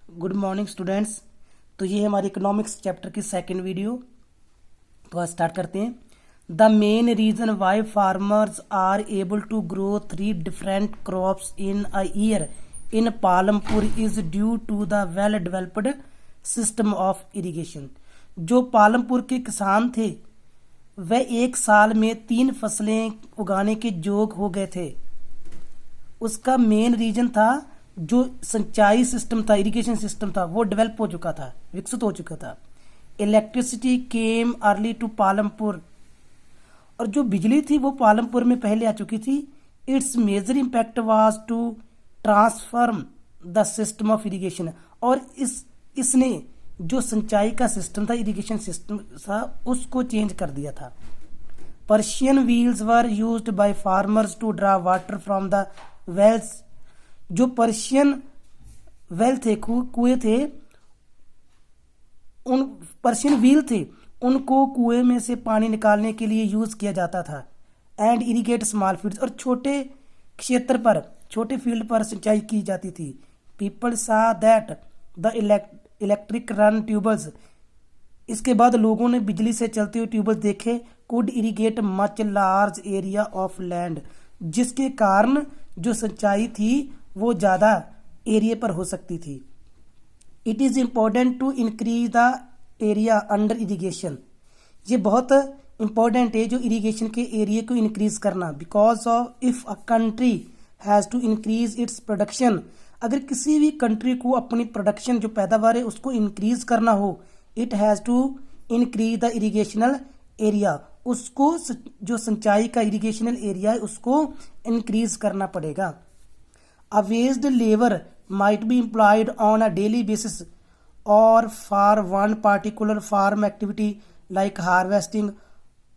Good morning students. तो ये हमारी इकोनॉमिक्स चैप्टर की सेकंड वीडियो। तो आज स्टार्ट करते हैं। The main reason why farmers are able to grow 3 different crops in a year in Palampur is due to the well developed system of irrigation. जो पालमपुर के किसान थे वह एक साल में 3 फसलें उगाने के योग्य हो गए थे। उसका मेन रीजन था जो सिंचाई सिस्टम था, इरिगेशन सिस्टम था, वो डेवलप हो चुका था, विकसित हो चुका था। Electricity came early to Palampur, और जो बिजली थी वो पालमपुर में पहले आ चुकी थी। Its major impact was to transform the system of irrigation, और इसने जो सिंचाई का सिस्टम था, इरिगेशन सिस्टम था, उसको चेंज कर दिया था। Persian wheels were used by farmers to draw water from the wells. जो पर्शियन वेल थे, कुएं थे, उन पर्शियन व्हील थे, उनको कुएं में से पानी निकालने के लिए यूज किया जाता था। एंड इरिगेट स्मॉल फील्ड्स, और छोटे क्षेत्र पर, छोटे फील्ड पर सिंचाई की जाती थी। पीपल सा that the electric run tubules, इसके बाद लोगों ने बिजली से चलते हुए ट्यूबल देखे। Could irrigate much large area of land, जिसके कारण जो सिंचाई थी वो ज़्यादा एरिया पर हो सकती थी। It is important to increase the area under irrigation, ये बहुत इम्पोर्टेंट है जो इरिगेशन के एरिया को इंक्रीज करना। Because of if a country has to increase its production, अगर किसी भी कंट्री को अपनी प्रोडक्शन जो पैदावार है उसको इंक्रीज करना हो, it has to increase the irrigational area, उसको जो सिंचाई का इरिगेशनल एरिया है उसको इंक्रीज करना पड़ेगा। A waged labor might be employed on a daily basis or for one particular farm activity like harvesting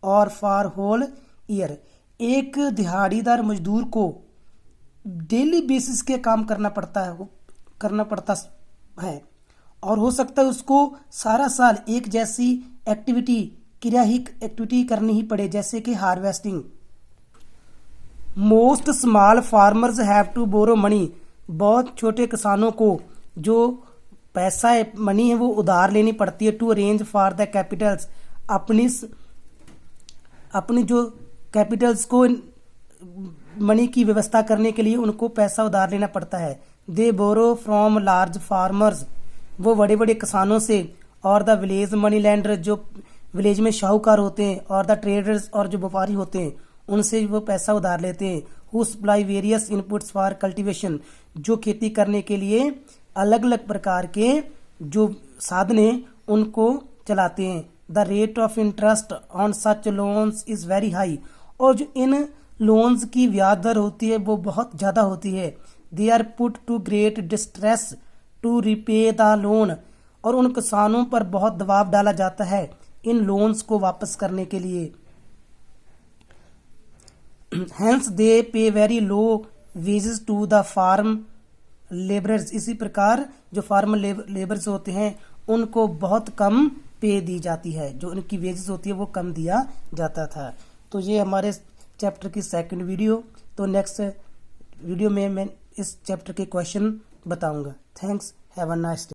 or for whole year। एक दिहाड़ीदार मजदूर को डेली बेसिस के काम करना पड़ता है और हो सकता है उसको सारा साल एक जैसी एक्टिविटी, क्रियाहीक एक्टिविटी करनी ही पड़े, जैसे कि harvesting. Most small farmers have to borrow money, बहुत छोटे किसानों को जो पैसा है, मनी है, वो उधार लेनी पड़ती है। To arrange for the capitals, अपनी जो कैपिटल्स को मनी की व्यवस्था करने के लिए उनको पैसा उधार लेना पड़ता है। दे बोरो फ्रॉम लार्ज फार्मर्स, वो बड़े बड़े किसानों से। और द विलेज मनी लैंडर, जो विलेज में शाहूकार होते हैं, और द ट्रेडर्स, और जो व्यापारी होते हैं, उनसे वो पैसा उधार लेते हैं। Who supply various inputs for cultivation, जो खेती करने के लिए अलग अलग प्रकार के जो साधन हैं उनको चलाते हैं। The rate of interest on such loans is very high, और जो इन लोन्स की ब्याज दर होती है वो बहुत ज़्यादा होती है। They are put to great distress to repay the loan, और उन किसानों पर बहुत दबाव डाला जाता है इन लोन्स को वापस करने के लिए। Hence they pay very low wages to the farm laborers, इसी प्रकार जो फार्म लेबर्स होते हैं उनको बहुत कम पे दी जाती है, जो उनकी वेजेस होती है वो कम दिया जाता था। तो ये हमारे चैप्टर की सेकंड वीडियो। तो नेक्स्ट वीडियो में मैं इस चैप्टर के क्वेश्चन बताऊंगा। Thanks, have a nice day.